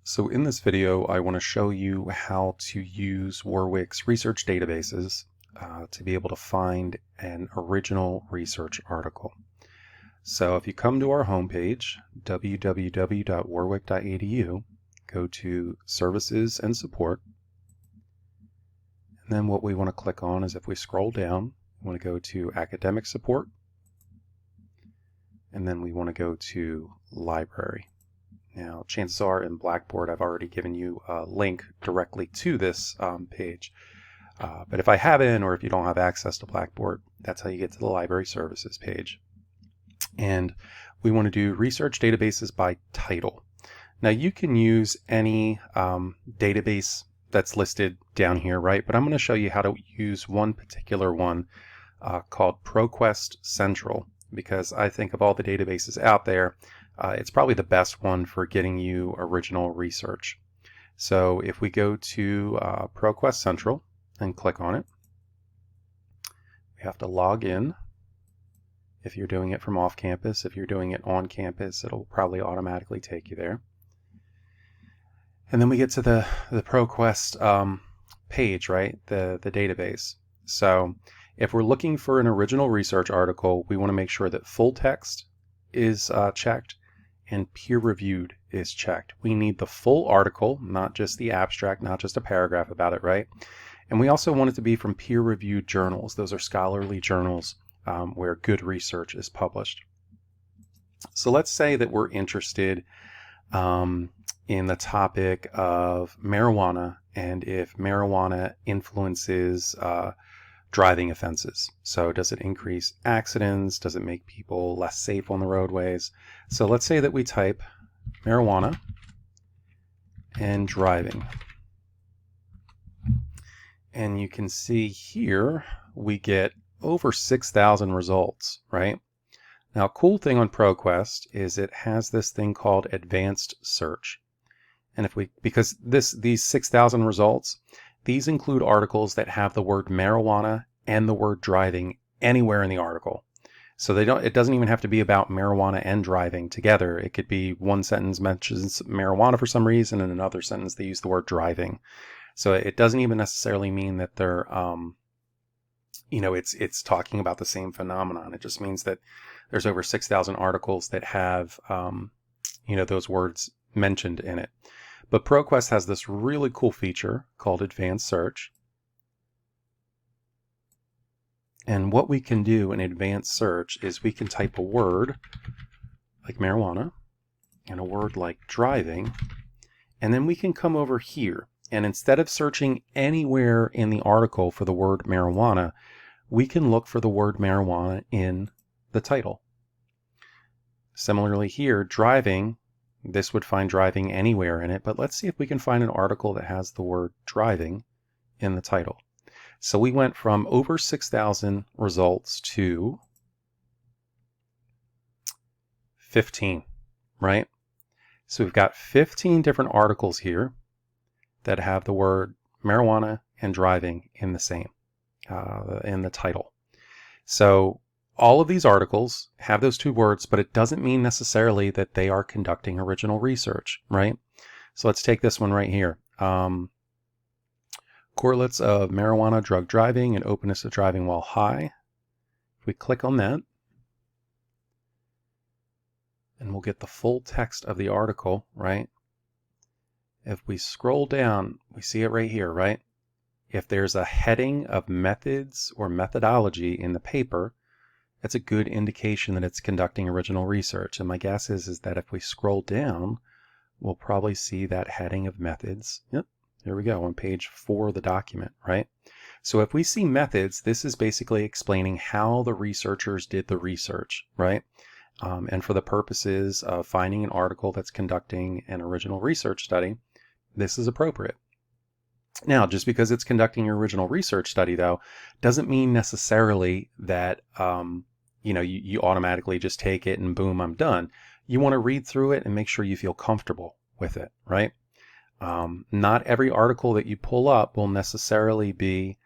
So in this video, I want to show you how to use Warwick's research databases to be able to find an original research article. So if you come to our homepage, www.warwick.edu, go to Services and Support, and then what we want to click on is if we scroll down, we want to go to Academic Support, and then we want to go to Library. Now, chances are in Blackboard, I've already given you a link directly to this page. But if I haven't, or if you don't have access to Blackboard, that's how you get to the Library Services page. And we want to do research databases by title. Now, you can use any database that's listed down here, right? But I'm going to show you how to use one particular one called ProQuest Central, because I think of all the databases out there, it's probably the best one for getting you original research. So if we go to ProQuest Central and click on it, we have to log in. If you're doing it from off campus, if you're doing it on campus, it'll probably automatically take you there. And then we get to the ProQuest page, right? The database. So if we're looking for an original research article, we want to make sure that full text is checked and peer-reviewed is checked. We need the full article, not just the abstract, not just a paragraph about it, right? And we also want it to be from peer-reviewed journals. Those are scholarly journals where good research is published. So let's say that we're interested in the topic of marijuana and if marijuana influences driving offenses. So does it increase accidents? Does it make people less safe on the roadways? So let's say that we type marijuana and driving. And you can see here we get over 6,000 results, right? Now, cool thing on ProQuest is it has this thing called advanced search. And because these 6,000 results, these include articles that have the word marijuana and the word driving anywhere in the article. So it doesn't even have to be about marijuana and driving together. It could be one sentence mentions marijuana for some reason and another sentence they use the word driving. So it doesn't even necessarily mean that they're, it's talking about the same phenomenon. It just means that there's over 6,000 articles that have, those words mentioned in it. But ProQuest has this really cool feature called Advanced Search. And what we can do in Advanced Search is we can type a word like marijuana and a word like driving, and then we can come over here. And instead of searching anywhere in the article for the word marijuana, we can look for the word marijuana in the title. Similarly here, driving, this would find driving anywhere in it, but let's see if we can find an article that has the word driving in the title. So we went from over 6,000 results to 15, right? So we've got 15 different articles here that have the word marijuana and driving in the same, in the title. So all of these articles have those two words, but it doesn't mean necessarily that they are conducting original research, right? So let's take this one right here. Correlates of marijuana, drug driving, and openness to driving while high. If we click on that, and we'll get the full text of the article, right? If we scroll down, we see it right here, right? If there's a heading of methods or methodology in the paper, that's a good indication that it's conducting original research. And my guess is that if we scroll down, we'll probably see that heading of methods. Yep, there we go, on page 4 of the document, right? So if we see methods, this is basically explaining how the researchers did the research, right? And for the purposes of finding an article that's conducting an original research study, this is appropriate. Now, just because it's conducting your original research study, though, doesn't mean necessarily that you automatically just take it and boom, I'm done. You want to read through it and make sure you feel comfortable with it, right? Not every article that you pull up will necessarily be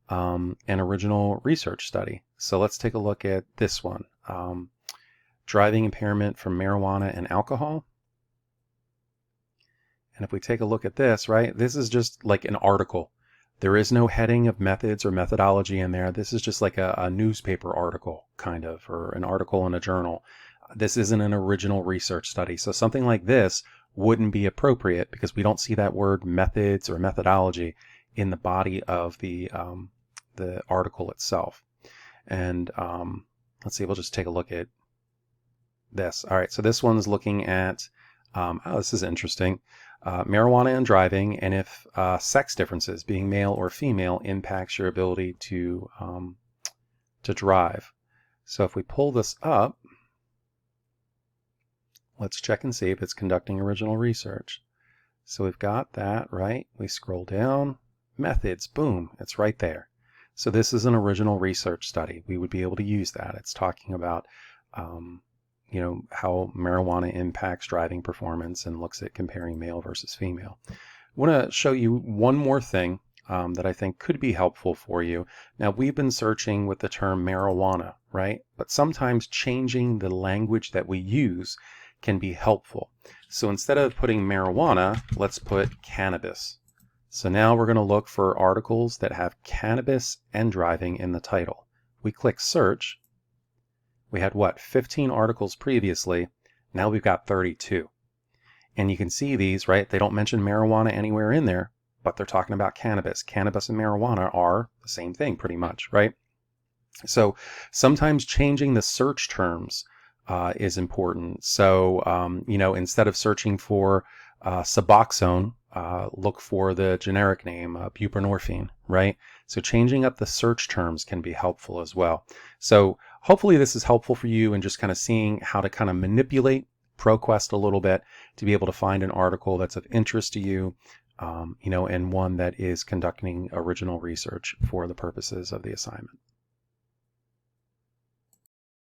an original research study. So let's take a look at this one. Driving impairment from marijuana and alcohol. And if we take a look at this, right, this is just like an article. There is no heading of methods or methodology in there. This is just like a newspaper article, kind of, or an article in a journal. This isn't an original research study. So something like this wouldn't be appropriate because we don't see that word methods or methodology in the body of the article itself. And let's see, we'll just take a look at this. All right, so this one's looking at, oh, this is interesting. Marijuana and driving, and if sex differences, being male or female, impacts your ability to drive. So if we pull this up, let's check and see if it's conducting original research. So we've got that, right? We scroll down, methods, boom, it's right there. So this is an original research study. We would be able to use that. It's talking about how marijuana impacts driving performance and looks at comparing male versus female. I want to show you one more thing that I think could be helpful for you. Now, we've been searching with the term marijuana, right? But sometimes changing the language that we use can be helpful. So instead of putting marijuana, let's put cannabis. So now we're going to look for articles that have cannabis and driving in the title. We click search. We had 15 articles previously. Now we've got 32. And you can see these, right? They don't mention marijuana anywhere in there, but they're talking about cannabis. Cannabis and marijuana are the same thing pretty much, right? So sometimes changing the search terms is important. So, instead of searching for Suboxone, look for the generic name, buprenorphine, right? So changing up the search terms can be helpful as well. So hopefully this is helpful for you in just kind of seeing how to kind of manipulate ProQuest a little bit to be able to find an article that's of interest to you, and one that is conducting original research for the purposes of the assignment.